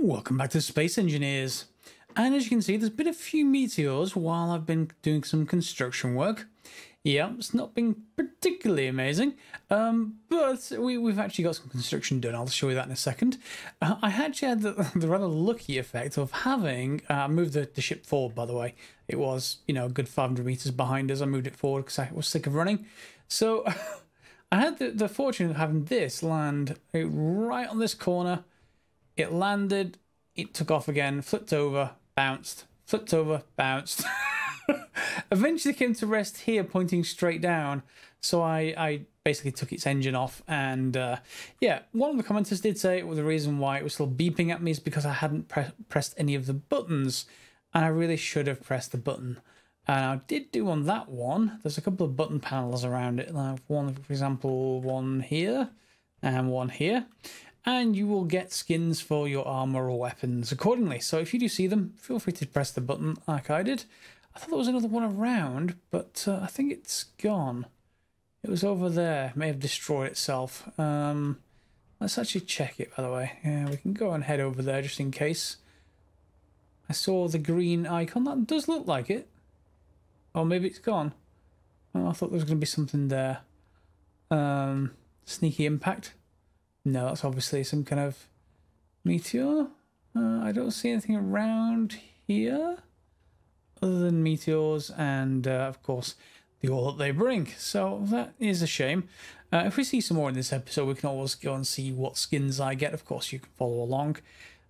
Welcome back to Space Engineers. And as you can see, there's been a few meteors while I've been doing some construction work. Yeah, it's not been particularly amazing, but we've actually got some construction done. I'll show you that in a second. I actually had the rather lucky effect of having moved the ship forward, by the way. It was, a good 500 meters behind us. I moved it forward because I was sick of running. So I had the fortune of having this land right on this corner. It landed, it took off again, flipped over, bounced, flipped over, bounced. Eventually came to rest here, pointing straight down. So I basically took its engine off. And yeah, one of the commenters did say the reason why it was still beeping at me is because I hadn't pressed any of the buttons. And I really should have pressed the button. And I did do on that one. There's a couple of button panels around it. Like one, for example, one here and one here. And you will get skins for your armor or weapons accordingly. So if you do see them, feel free to press the button like I did. I thought there was another one around, but I think it's gone. It was over there. It may have destroyed itself. Let's actually check it, by the way. Yeah, we can go and head over there just in case. I saw the green icon. That does look like it. Or maybe it's gone. Oh, I thought there was going to be something there. Sneaky impact. No, that's obviously some kind of meteor. I don't see anything around here other than meteors and, of course, the oil that they bring. So that is a shame. If we see some more in this episode, we can always go and see what skins I get. Of course, you can follow along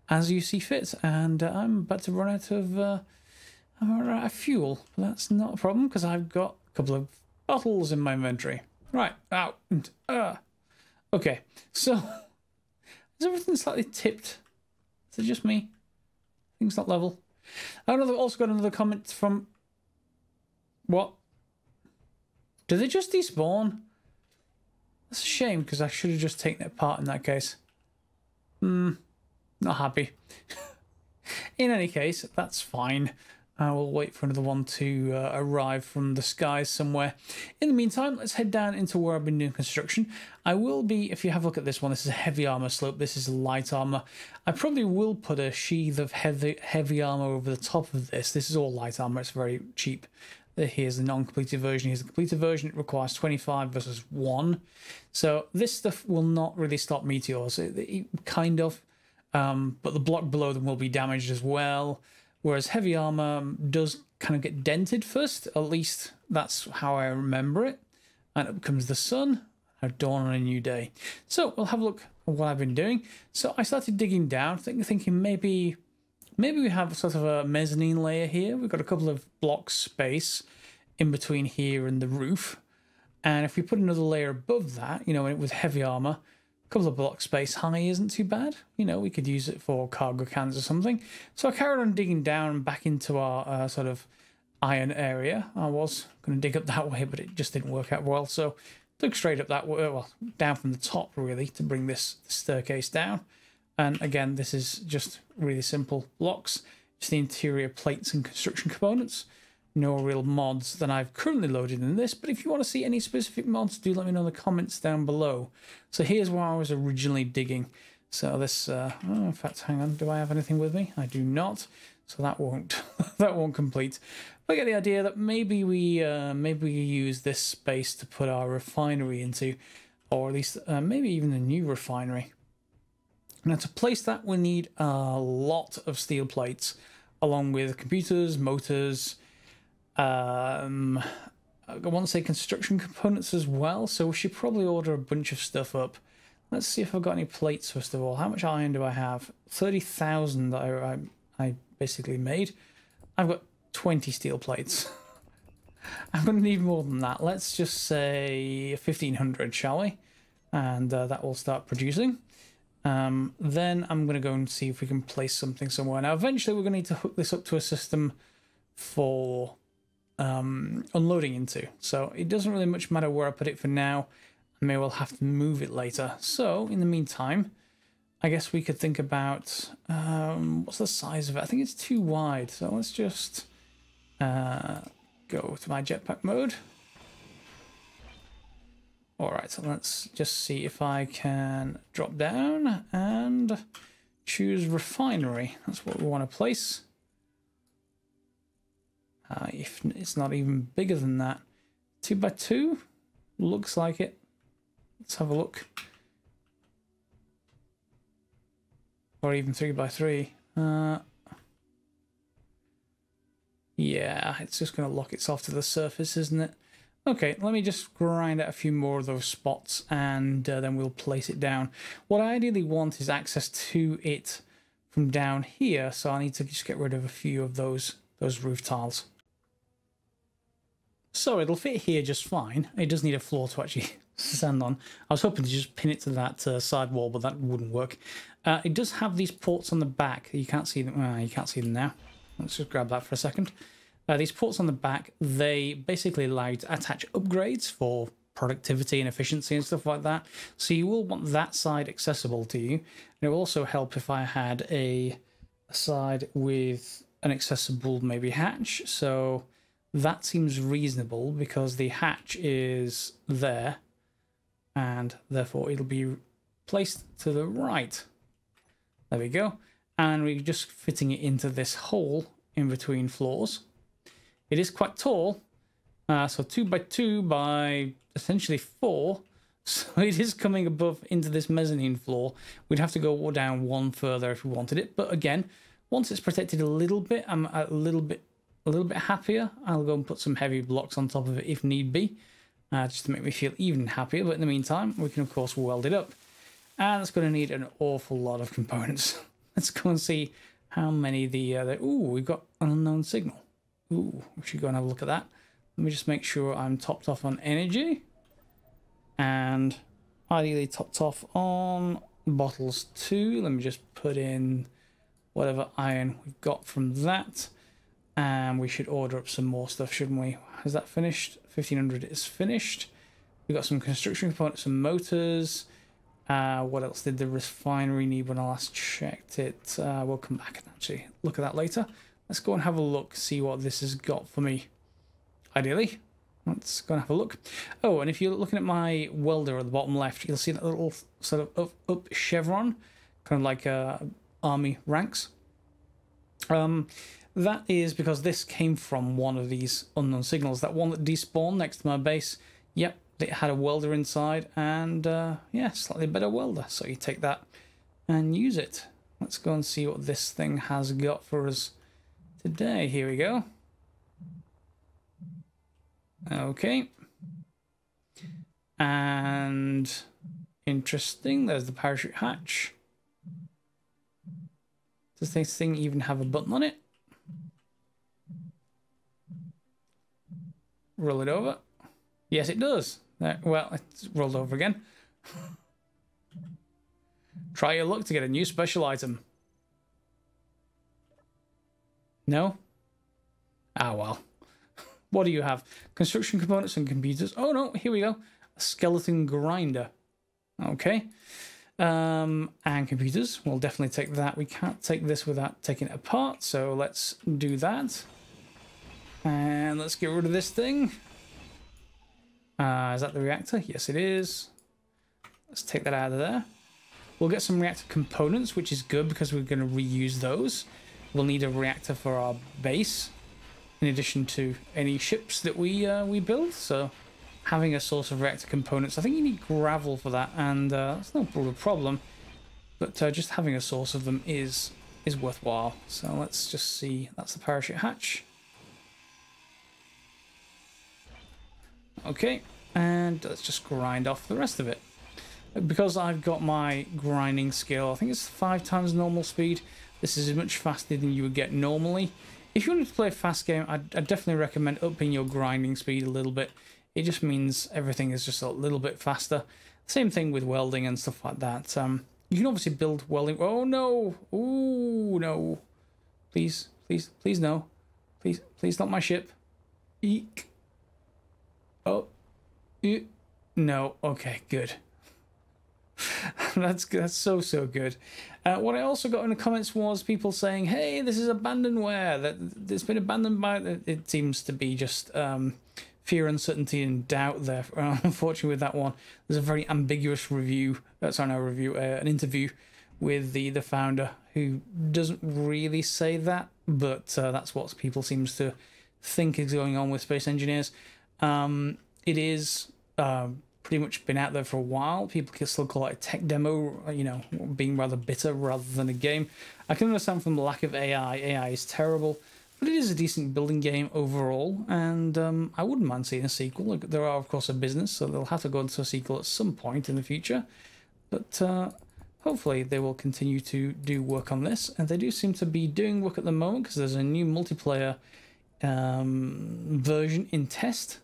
as you see fit. And I'm about to run out of fuel. But that's not a problem because I've got a couple of bottles in my inventory. Right, out. Okay, so is everything slightly tipped? Is it just me? Things not level. I've also got another comment from... What? Do they just despawn? That's a shame, because I should have just taken it apart in that case. Not happy. In any case, that's fine. I will wait for another one to arrive from the skies somewhere. In the meantime, let's head down into where I've been doing construction. I will be, if you have a look at this one, this is a heavy armor slope. This is light armor. I probably will put a sheath of heavy armor over the top of this. This is all light armor. It's very cheap. Here's the non-completed version. Here's the completed version. It requires 25 versus 1. So this stuff will not really stop meteors. It kind of. But the block below them will be damaged as well. Whereas heavy armor does kind of get dented first. At least that's how I remember it. And up comes the sun. Now dawn on a new day. So we'll have a look at what I've been doing. So I started digging down, thinking maybe we have sort of a mezzanine layer here. We've got a couple of blocks space in between here and the roof. And if we put another layer above that, with heavy armor, a couple of block space high isn't too bad. We could use it for cargo cans or something. So I carried on digging down back into our sort of iron area. I was going to dig up that way, but it just didn't work out well. So dug straight up that way, well, down from the top really, to bring this staircase down. And again, this is just really simple blocks. Just the interior plates and construction components. No real mods that I've currently loaded in this, but if you want to see any specific mods, do let me know in the comments down below. So here's where I was originally digging. So this, in fact, hang on, do I have anything with me? I do not, so that won't that won't complete. But I get the idea that maybe we use this space to put our refinery into, or at least maybe even a new refinery. Now to place that, we need a lot of steel plates, along with computers, motors. I want to say construction components as well, so we should probably order a bunch of stuff up. Let's see if I've got any plates first of all. How much iron do I have? 30,000 that I basically made. I've got 20 steel plates. I'm going to need more than that. Let's just say 1,500, shall we? And that will start producing. Then I'm going to go and see if we can place something somewhere. Now, eventually we're going to need to hook this up to a system for unloading into. So it doesn't really much matter where I put it for now. I may well have to move it later. So in the meantime, I guess we could think about what's the size of it? I think it's too wide. So let's just go to my jetpack mode. All right, so let's just see if I can drop down and choose Refinery. That's what we want to place. If it's not even bigger than that. 2x2? Looks like it. Let's have a look. Or even 3x3. Yeah, it's just going to lock itself to the surface, isn't it? Okay, let me just grind out a few more of those spots and then we'll place it down. What I ideally want is access to it from down here, so I need to just get rid of a few of those roof tiles. So it'll fit here just fine. It does need a floor to actually stand on. I was hoping to just pin it to that side wall, but that wouldn't work. It does have these ports on the back. You can't see them. You can't see them now. Let's just grab that for a second. These ports on the back, they basically allow you to attach upgrades for productivity and efficiency and stuff like that. So you will want that side accessible to you. And it will also help if I had a side with an accessible maybe hatch. So that seems reasonable because the hatch is there and therefore it'll be placed to the right. There we go. And we're just fitting it into this hole in between floors. It is quite tall, so 2x2 by essentially 4. So it is coming above into this mezzanine floor. We'd have to go down one further if we wanted it. But again, once it's protected a little bit, I'm a little bit happier. I'll go and put some heavy blocks on top of it if need be, just to make me feel even happier. But in the meantime, we can of course weld it up. And it's going to need an awful lot of components. Let's go and see how many ooh, we've got an unknown signal. Ooh, we should go and have a look at that. Let me just make sure I'm topped off on energy. And ideally topped off on bottles too. Let me just put in whatever iron we've got from that. And we should order up some more stuff, shouldn't we? Is that finished? 1500 is finished. We've got some construction components, some motors. What else did the refinery need when I last checked it? We'll come back and actually look at that later. Let's go and have a look, see what this has got for me. Ideally, let's go and have a look. Oh, and if you're looking at my welder at the bottom left, you'll see that little sort of up chevron, kind of like army ranks. That is because this came from one of these unknown signals. That one that despawned next to my base. Yep, it had a welder inside, and yeah, slightly better welder. So you take that and use it. Let's go and see what this thing has got for us today. Here we go. Okay. And interesting, there's the parachute hatch. Does this thing even have a button on it? Roll it over. Yes, it does. Well, it's rolled over again. Try your luck to get a new special item. No? Ah, well. What do you have? Construction components and computers. Oh, no, here we go. A skeleton grinder. Okay. And computers. We'll definitely take that. We can't take this without taking it apart, so let's do that. And let's get rid of this thing. Is that the reactor? Yes, it is. Let's take that out of there. We'll get some reactor components, which is good because we're going to reuse those. We'll need a reactor for our base, in addition to any ships that we build. So having a source of reactor components, I think you need gravel for that, and that's not a problem. But just having a source of them is worthwhile. So let's just see. That's the parachute hatch. Okay, and let's just grind off the rest of it. Because I've got my grinding skill, I think it's 5 times normal speed. This is much faster than you would get normally. If you wanted to play a fast game, I'd definitely recommend upping your grinding speed a little bit. It just means everything is just a little bit faster. Same thing with welding and stuff like that. You can obviously build welding. Oh no! Ooh, no! Please, please, please no! Please, please not my ship. Eek! Oh, no. Okay, good. That's so good. What I also got in the comments was people saying, "Hey, this is abandonware. That it's been abandoned by." It seems to be just fear, uncertainty, and doubt there. Unfortunately, with that one, there's a very ambiguous review. Sorry, no review. An interview with the founder, who doesn't really say that, but that's what people seems to think is going on with space engineers. It is pretty much been out there for a while. People can still call it a tech demo, you know, being rather bitter rather than a game. I can understand from the lack of AI. AI is terrible, but it is a decent building game overall, and I wouldn't mind seeing a sequel. Look, there are, of course, a business, so they'll have to go into a sequel at some point in the future, but hopefully they will continue to do work on this, and they do seem to be doing work at the moment because there's a new multiplayer version in test,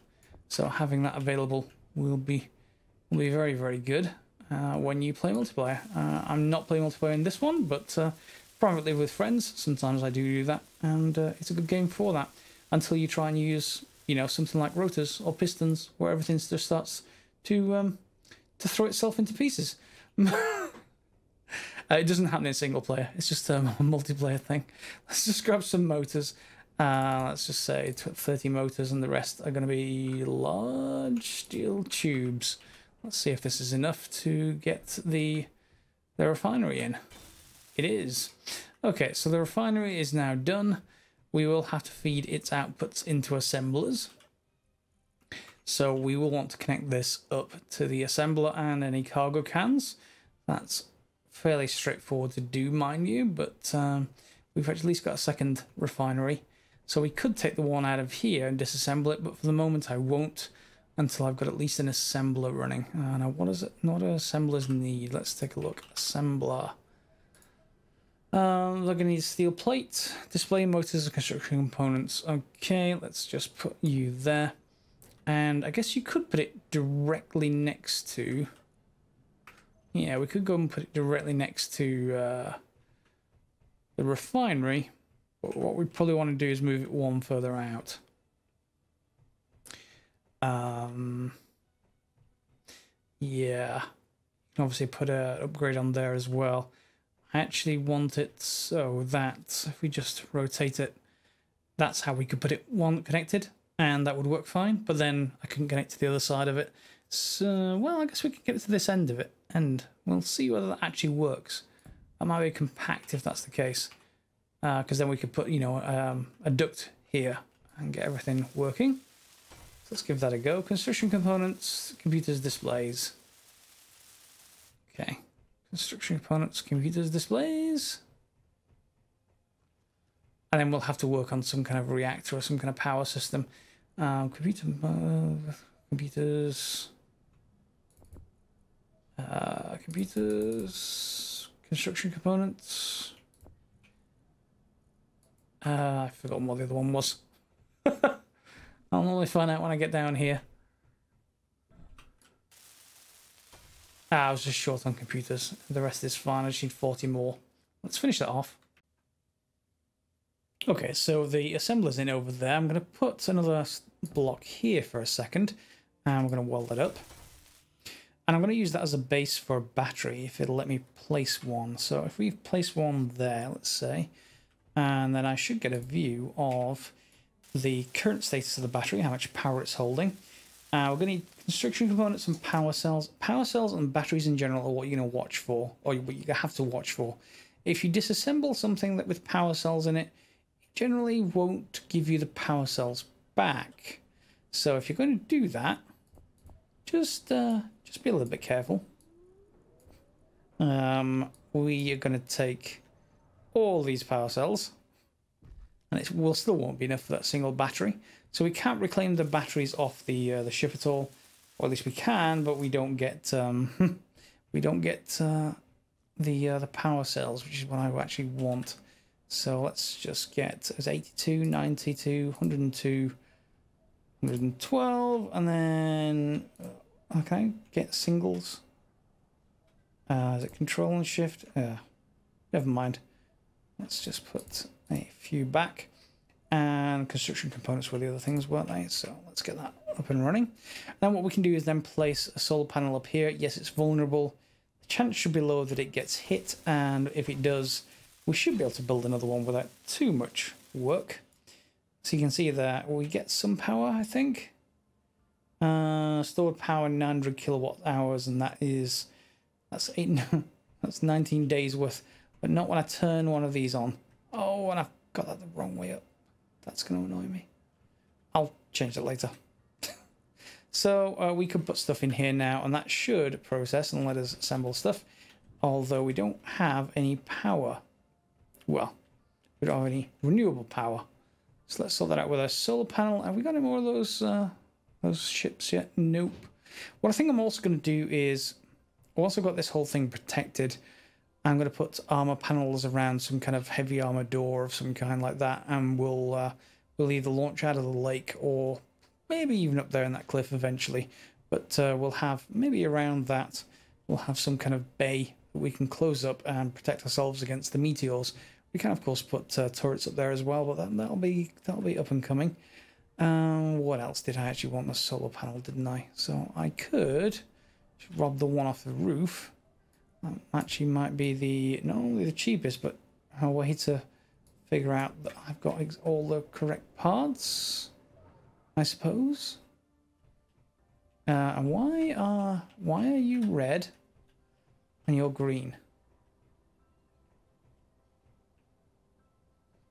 so having that available will be very, very good when you play multiplayer. I'm not playing multiplayer in this one, but privately with friends, sometimes I do that, and it's a good game for that, until you try and use, you know, something like rotors or pistons, where everything just starts to throw itself into pieces. It doesn't happen in single player, it's just a multiplayer thing. Let's just grab some motors. Let's just say 30 motors, and the rest are going to be large steel tubes. Let's see if this is enough to get the refinery in. It is. Okay, so the refinery is now done. We will have to feed its outputs into assemblers. So we will want to connect this up to the assembler and any cargo cans. That's fairly straightforward to do, mind you, but we've at least got a second refinery. So we could take the one out of here and disassemble it, but for the moment I won't until I've got at least an assembler running. Now what is it? What do assemblers need? Let's take a look. Assembler. They're going to need steel plate, display motors and construction components. Okay, let's just put you there. And I guess you could put it directly next to... Yeah, we could go and put it directly next to the refinery. But what we probably want to do is move it one further out. Yeah, you can obviously put an upgrade on there as well. I actually want it so that if we just rotate it, that's how we could put it one connected, and that would work fine. But then I couldn't connect to the other side of it. So, well, I guess we could get it to this end of it, and we'll see whether that actually works. That might be compact if that's the case, because then we could put, you know, a duct here and get everything working. So let's give that a go. Construction components, computers, displays. Okay, construction components, computers, displays. And then we'll have to work on some kind of reactor or some kind of power system. Computers, construction components. I forgot what the other one was. I'll normally find out when I get down here. I was just short on computers. The rest is fine. I just need 40 more. Let's finish that off. Okay, so the assembler's in over there. I'm going to put another block here for a second. And we're going to weld it up. And I'm going to use that as a base for a battery, if it'll let me place one. So if we place one there, let's say, and then I should get a view of the current status of the battery, how much power it's holding. We're going to need construction components and power cells. Power cells and batteries in general are what you're going to watch for, or what you have to watch for. If you disassemble something that with power cells in it, it generally won't give you the power cells back. So if you're going to do that, just be a little bit careful. We are going to take all these power cells, and it will still won't be enough for that single battery. So we can't reclaim the batteries off the ship at all, or at least we can, but we don't get the power cells, which is what I actually want. So let's just get as 82, 92, 102, 112, and then okay, get singles. Is it control and shift? Never mind. Let's just put a few back. And construction components were the other things, weren't they? So let's get that up and running. Then what we can do is then place a solar panel up here. Yes, it's vulnerable. The chance should be low that it gets hit, and if it does, we should be able to build another one without too much work. So you can see that we get some power, I think. Stored power 900 kilowatt hours, and that's 19 days worth but not when I turn one of these on. Oh, and I've got that the wrong way up. That's going to annoy me. I'll change that later. So we could put stuff in here now, and that should process and let us assemble stuff. Although we don't have any power. Well, we don't have any renewable power. So let's sort that out with a solar panel. Have we got any more of those ships yet? Nope. What I think I'm also going to do is, I've also got this whole thing protected. I'm going to put armor panels around some kind of heavy armor door of some kind like that, and we'll either launch out of the lake or maybe even up there in that cliff eventually. But we'll have, maybe around that, we'll have some kind of bay that we can close up and protect ourselves against the meteors. We can, of course, put turrets up there as well, but that'll be up and coming. What else did I actually want? The solar panel, didn't I? So I could rob the one off the roof. That actually might be the, not only the cheapest, but a way to figure out that I've got all the correct parts, I suppose. And why are you red and you're green?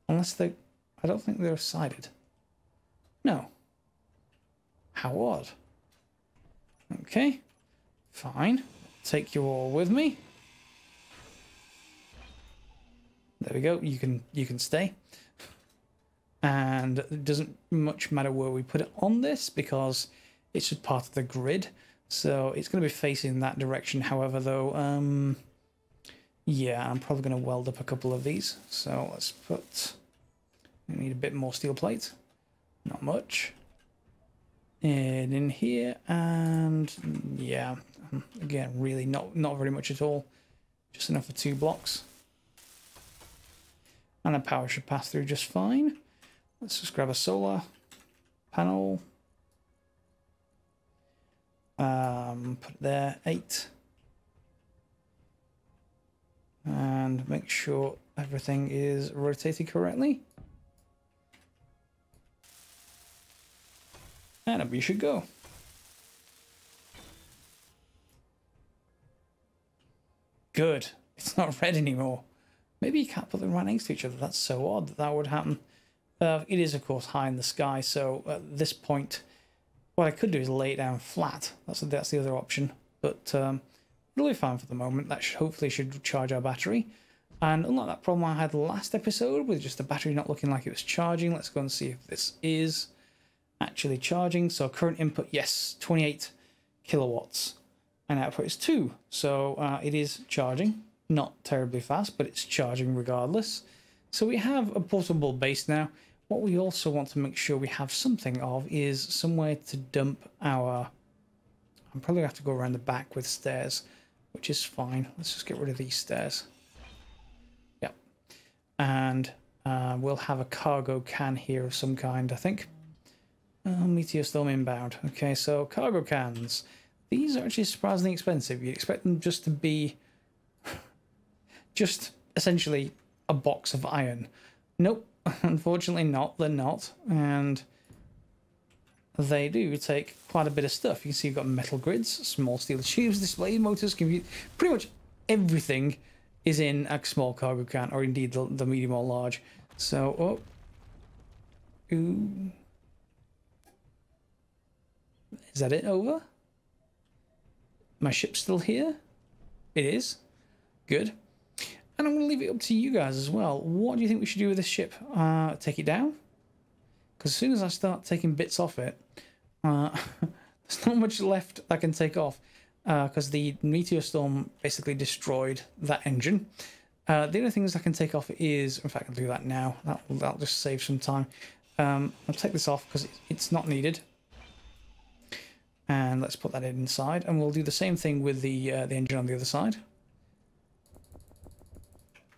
Unless they, I don't think they're sided. No. How odd. Okay, fine. Take you all with me. There we go. You can stay. And it doesn't much matter where we put it on this because it's just part of the grid. So it's going to be facing that direction. However, though, yeah, I'm probably going to weld up a couple of these. So let's put, we need a bit more steel plate. Not much. And in here, and yeah, again, really not very much at all. Just enough for 2 blocks. And the power should pass through just fine. Let's just grab a solar panel. Put it there, 8. And make sure everything is rotated correctly. And up you should go. Good. It's not red anymore. Maybe you can't put them right next to each other. That's so odd that that would happen. It is, of course, high in the sky, so at this point, what I could do is lay it down flat. That's the other option. But it'll be fine for the moment. That hopefully should charge our battery. And unlike that problem I had last episode with just the battery not looking like it was charging, let's go and see if this is actually charging. So current input, yes, 28 kilowatts. And output is 2. So it is charging. Not terribly fast, but it's charging regardless. So we have a portable base now. What we also want to make sure we have something of is somewhere to dump our... I'm probably going to have to go around the back with stairs, which is fine. Let's just get rid of these stairs. Yep. And we'll have a cargo can here of some kind, I think. Meteor storm inbound. Okay, so cargo cans. These are actually surprisingly expensive. You'd expect them just to be just essentially a box of iron. Nope, unfortunately not. They're not. And they do take quite a bit of stuff. You can see you've got metal grids, small steel tubes, display motors, compute. Pretty much everything is in a small cargo can, or indeed the medium or large. So, oh. Ooh. Is that it over? My ship's still here? It is. Good. And I'm going to leave it up to you guys as well. What do you think we should do with this ship? Take it down? Because as soon as I start taking bits off it, there's not much left I can take off. Because the meteor storm basically destroyed that engine. The only things I can take off is... In fact, I'll do that now. That'll just save some time. I'll take this off because it's not needed. And let's put that inside. And we'll do the same thing with the engine on the other side.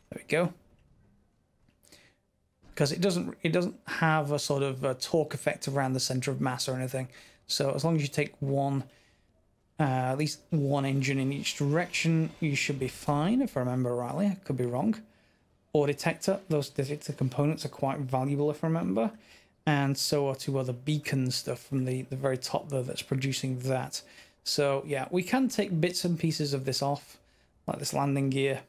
There we go. Because it doesn't have a sort of torque effect around the center of mass or anything. So as long as you take one, at least one engine in each direction, you should be fine. If I remember rightly, I could be wrong. Ore detector. Those detector components are quite valuable if I remember. And so are 2 other beacon stuff from the very top there that's producing that. So yeah, we can take bits and pieces of this off, like this landing gear.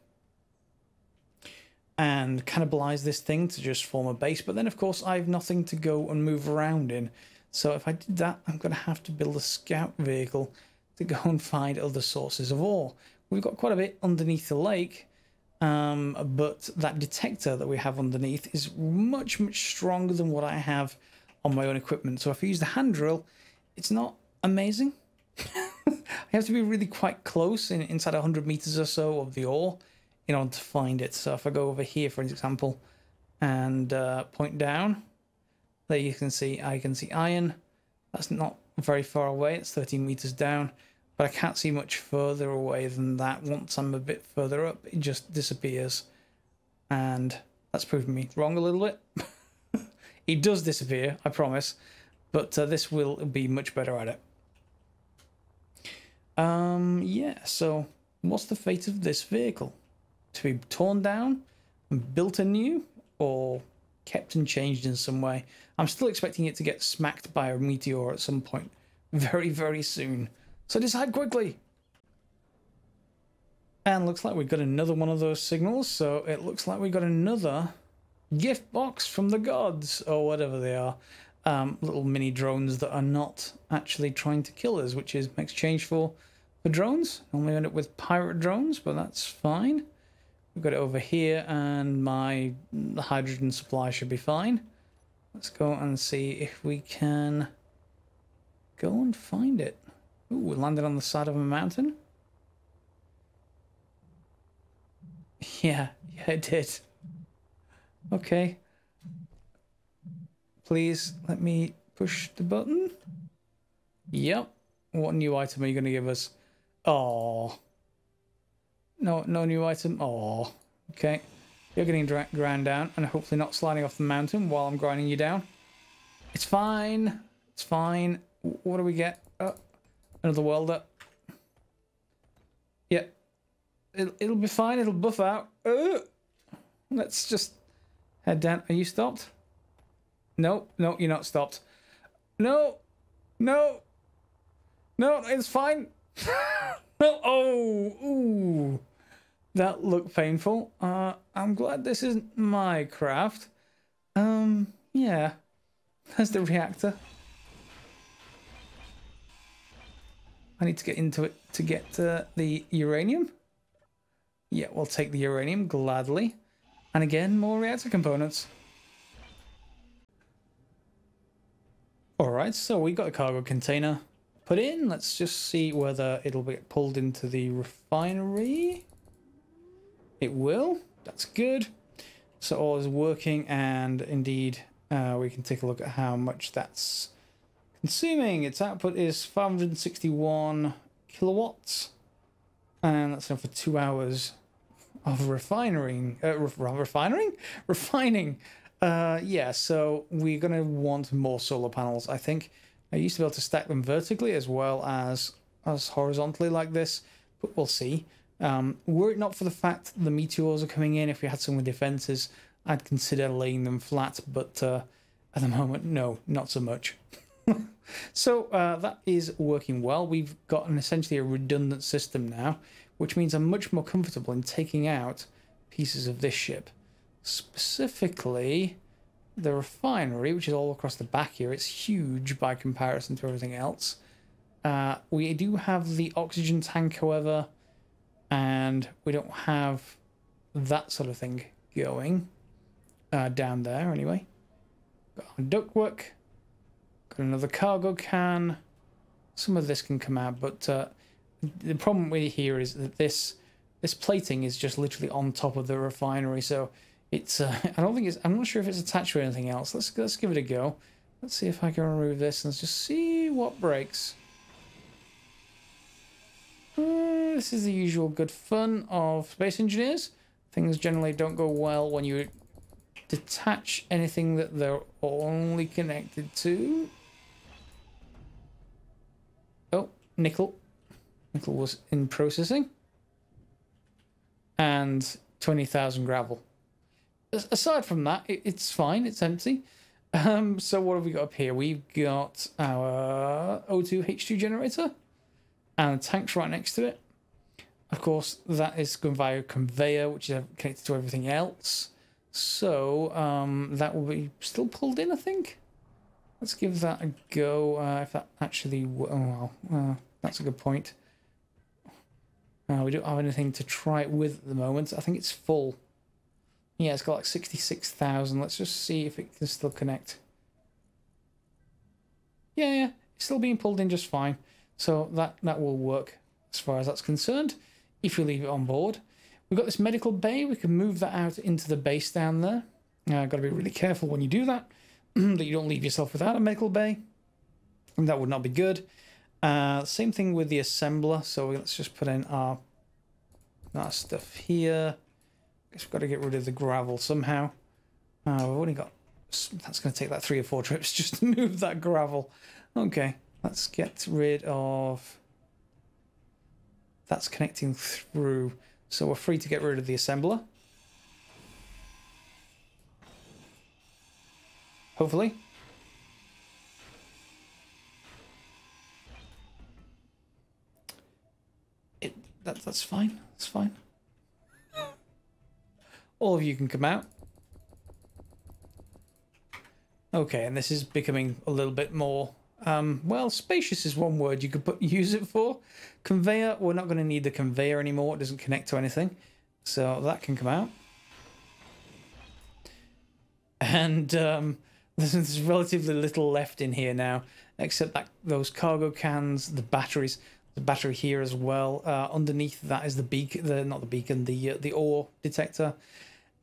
and cannibalize this thing to just form a base. But then, of course, I have nothing to go and move around in. So if I did that, I'm going to have to build a scout vehicle to go and find other sources of ore. We've got quite a bit underneath the lake, but that detector that we have underneath is much, much stronger than what I have on my own equipment. So if I use the hand drill, it's not amazing. I have to be really quite close, inside 100 meters or so of the ore, in order to find it. So if I go over here, for example, and point down, there you can see, I can see iron. That's not very far away, it's 13 meters down, but I can't see much further away than that. Once I'm a bit further up, it just disappears. And that's proven me wrong a little bit. It does disappear, I promise, but this will be much better at it. Yeah, so what's the fate of this vehicle? To be torn down and built anew, or kept and changed in some way? I'm still expecting it to get smacked by a meteor at some point very, very soon. So decide quickly. And looks like we've got another one of those signals. So it looks like we got another gift box from the gods, or whatever they are. Little mini drones that are not actually trying to kill us, which is makes change for drones. Normally end up with pirate drones, but that's fine. We've got it over here, and the hydrogen supply should be fine. Let's go and see if we can go and find it. Ooh, we landed on the side of a mountain. Yeah, it did. Okay. Please let me push the button. Yep. What new item are you going to give us? Oh. No new item. Oh. Okay. You're getting ground down and hopefully not sliding off the mountain while I'm grinding you down. It's fine. It's fine. What do we get? Another welder. Yeah. It'll be fine. It'll buff out. Let's just head down. Are you stopped? No, you're not stopped. No, it's fine. No, ooh, that looked painful. I'm glad this isn't my craft. Yeah, there's the reactor. I need to get into it to get the uranium. Yeah, we'll take the uranium gladly. And again, more reactor components. Alright, so we got a cargo container put in. Let's just see whether it'll get pulled into the refinery. It will. That's good. So all is working, and indeed we can take a look at how much that's consuming. Its output is 561 kilowatts, and that's enough for 2 hours of refining. Yeah, so we're going to want more solar panels, I think. I used to be able to stack them vertically as well as horizontally like this, but we'll see. Were it not for the fact the meteors are coming in, if we had some with defenses, I'd consider laying them flat, but at the moment, no, not so much. So that is working well. We've got essentially a redundant system now, which means I'm much more comfortable in taking out pieces of this ship. Specifically, the refinery, which is all across the back here. It's huge by comparison to everything else. We do have the oxygen tank, however, and we don't have that sort of thing going down there anyway. Got our ductwork, got another cargo can. Some of this can come out, but the problem with here is that this plating is just literally on top of the refinery, so it's I'm not sure if it's attached to anything else. Let's give it a go. Let's see if I can remove this and let's just see what breaks. This is the usual good fun of space engineers. Things generally don't go well when you detach anything that they're only connected to. Oh, nickel. Nickel was in processing. And 20,000 gravel. Aside from that, it's fine. It's empty. So what have we got up here? We've got our O2 H2 generator. And the tank's right next to it. Of course, that is going via a conveyor, which is connected to everything else. So that will be still pulled in, I think. Let's give that a go. If that actually... Oh, well, that's a good point. We don't have anything to try it with at the moment. I think it's full. Yeah, it's got like 66,000. Let's just see if it can still connect. Yeah, it's still being pulled in just fine. So that will work as far as that's concerned, if you leave it on board. We've got this medical bay. We can move that out into the base down there. Got to be really careful when you do that, that you don't leave yourself without a medical bay. And that would not be good. Same thing with the assembler. So let's just put in our stuff here. Guess we've got to get rid of the gravel somehow. We've only got... That's going to take like 3 or 4 trips just to move that gravel. Okay, let's get rid of... That's connecting through. So we're free to get rid of the assembler. Hopefully. That's fine. That's fine. All of you can come out. Okay, and this is becoming a little bit more... well, spacious is one word you could use it for. Conveyor, we're not going to need the conveyor anymore. It doesn't connect to anything. So that can come out. And there's relatively little left in here now, except that those cargo cans, the batteries, the battery here as well. Underneath that is the beacon, not the beacon, the ore detector.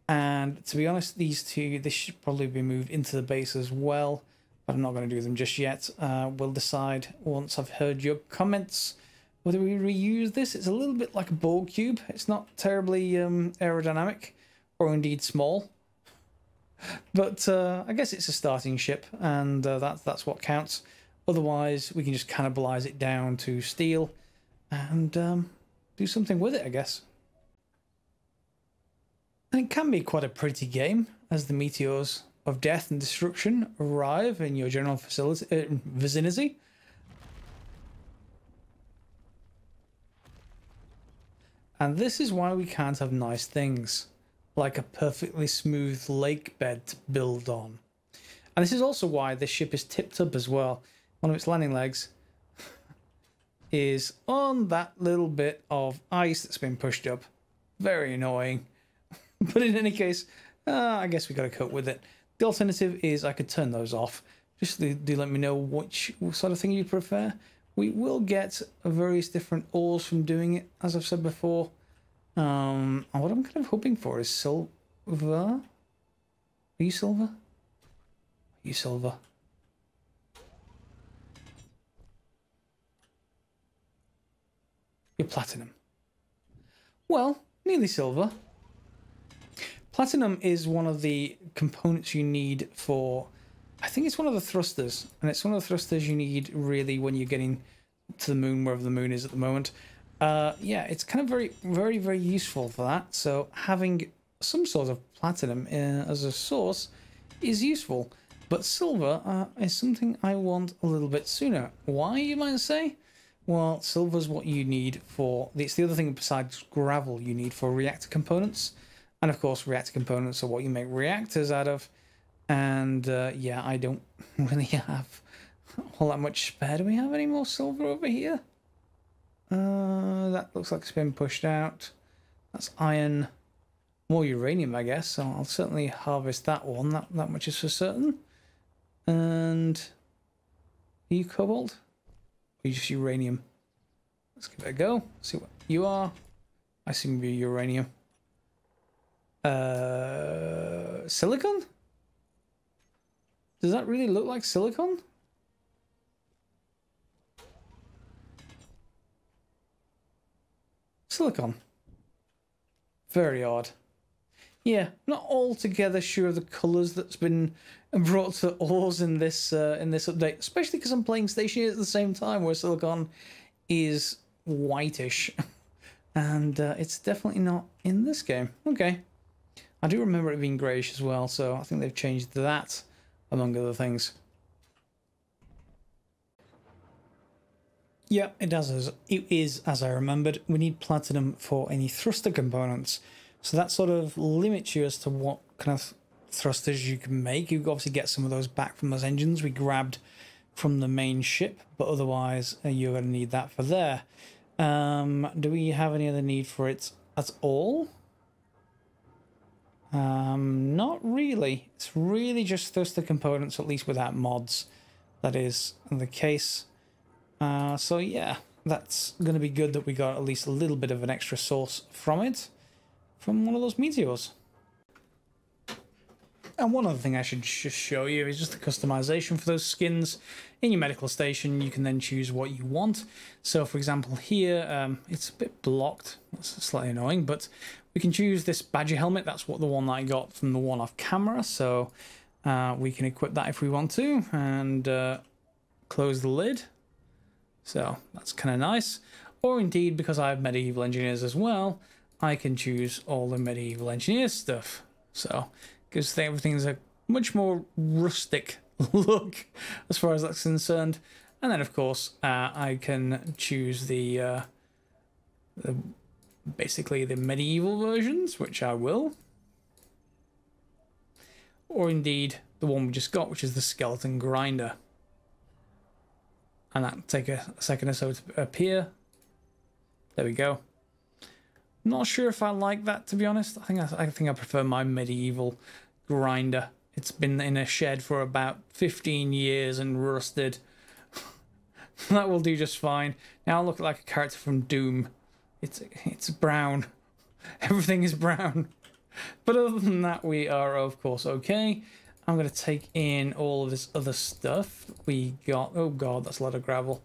And to be honest, these two, this should probably be moved into the base as well. But I'm not going to do them just yet. We'll decide once I've heard your comments whether we reuse this. It's a little bit like a Borg cube. It's not terribly aerodynamic or indeed small. But I guess it's a starting ship, and that's what counts. Otherwise, we can just cannibalize it down to steel and do something with it, I guess. And it can be quite a pretty game as the meteors of death and destruction arrive in your general vicinity. And this is why we can't have nice things, like a perfectly smooth lake bed to build on. And this is also why this ship is tipped up as well. One of its landing legs is on that little bit of ice that's been pushed up. Very annoying. But in any case, I guess we got to cope with it. The alternative is I could turn those off. Just do let me know which sort of thing you prefer. We will get various different ores from doing it, as I've said before. And what I'm kind of hoping for is silver. Are you silver? Are you silver? You're platinum. Well, nearly silver. Platinum is one of the components you need for... I think it's one of the thrusters. And it's one of the thrusters you need, really, when you're getting to the moon, wherever the moon is at the moment. Yeah, it's kind of very useful for that. So having some sort of platinum as a source is useful. But silver is something I want a little bit sooner. Why, you might say? Well, silver's what you need for... It's the other thing besides gravel you need for reactor components. And of course, reactor components are what you make reactors out of. And yeah, I don't really have all that much spare. Do we have any more silver over here? That looks like it's been pushed out. That's iron. More uranium, I guess. So I'll certainly harvest that one. That much is for certain. And are you cobalt? Or are you just uranium? Let's give it a go. See what you are. I seem to be uranium. Silicon? Does that really look like silicon? Silicon. Very odd. Yeah, not altogether sure of the colours that's been brought to ores in this update, especially because I'm playing stationary at the same time, where silicon is whitish, and it's definitely not in this game. Okay, I do remember it being greyish as well, so I think they've changed that, among other things. Yeah, it is as I remembered. We need platinum for any thruster components. So that sort of limits you as to what kind of thrusters you can make. You obviously get some of those back from those engines we grabbed from the main ship, but otherwise you're going to need that for there. Do we have any other need for it at all? Not really. It's really just thruster components, at least without mods. That is the case. So yeah, that's going to be good that we got at least a little bit of an extra source from it, from one of those meteors. And one other thing I should just show you is just the customization for those skins. In your medical station, you can then choose what you want. So for example here, it's a bit blocked, that's slightly annoying, but we can choose this badger helmet. That's what the one that I got from the one off camera, so we can equip that if we want to, and close the lid. So that's kind of nice. Or indeed, because I have medieval engineers as well, I can choose all the medieval engineer stuff. So because everything's a much more rustic look as far as that's concerned. And then of course I can choose the basically the medieval versions, which I will. Or indeed the one we just got, which is the skeleton grinder. And that'll take a second or so to appear. There we go. Not sure if I like that, to be honest. I think I prefer my medieval grinder. It's been in a shed for about 15 years and rusted. That will do just fine. Now I look like a character from Doom. It's brown. Everything is brown. But other than that, we are of course okay. I'm going to take in all of this other stuff. We got, oh god, that's a lot of gravel.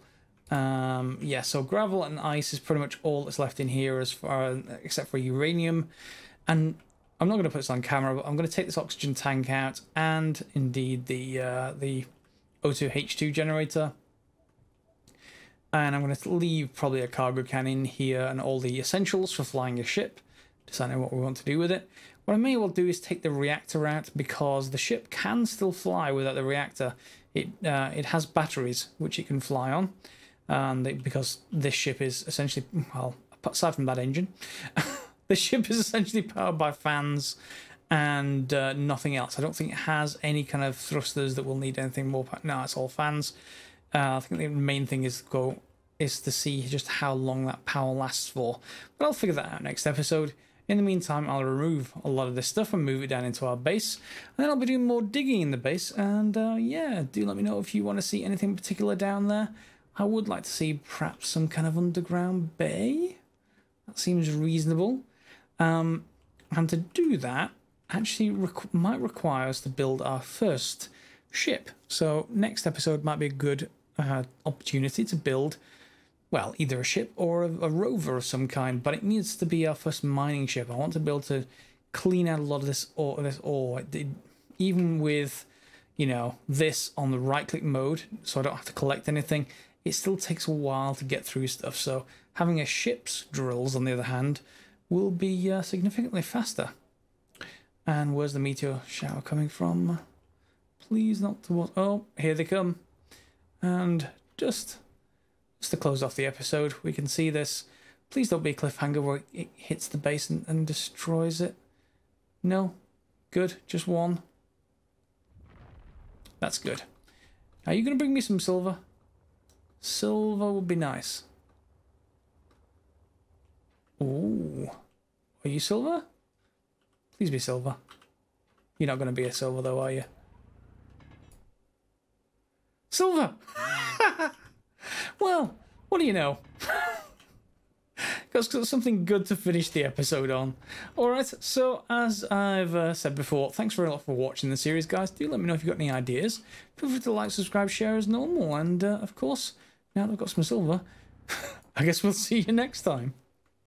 Yeah, so gravel and ice is pretty much all that's left in here as far except for uranium. And I'm not going to put this on camera, but I'm going to take this oxygen tank out and indeed the O2H2 generator. And I'm going to leave probably a cargo can in here and all the essentials for flying a ship, deciding what we want to do with it. What I may well do is take the reactor out, because the ship can still fly without the reactor. It has batteries which it can fly on, and because this ship is essentially, well, aside from that engine, the ship is essentially powered by fans and nothing else. I don't think it has any kind of thrusters that will need anything more. No, it's all fans. I think the main thing is to see just how long that power lasts for. But I'll figure that out next episode. In the meantime, I'll remove a lot of this stuff and move it down into our base. And then I'll be doing more digging in the base. And yeah, do let me know if you want to see anything particular down there. I would like to see perhaps some kind of underground bay. That seems reasonable. And to do that, actually might require us to build our first ship. So next episode might be a good opportunity to build, well, either a ship or a rover of some kind, but it needs to be our first mining ship. I want to be able to clean out a lot of this ore. Even with, you know, this on the right-click mode, so I don't have to collect anything, it still takes a while to get through stuff. So having a ship's drills, on the other hand, will be significantly faster. And where's the meteor shower coming from? Please not towards... Oh, here they come. And just to close off the episode, we can see this. Please don't be a cliffhanger where it hits the base and destroys it. No? Good. Just one. That's good. Are you going to bring me some silver? Silver would be nice. Ooh. Are you silver? Please be silver. You're not going to be a silver though, are you? Silver! Well, what do you know? Got something good to finish the episode on. Alright, so as I've said before, thanks very much for watching the series, guys. Do let me know if you've got any ideas. Feel free to like, subscribe, share as normal. And of course, now that I've got some silver, I guess we'll see you next time.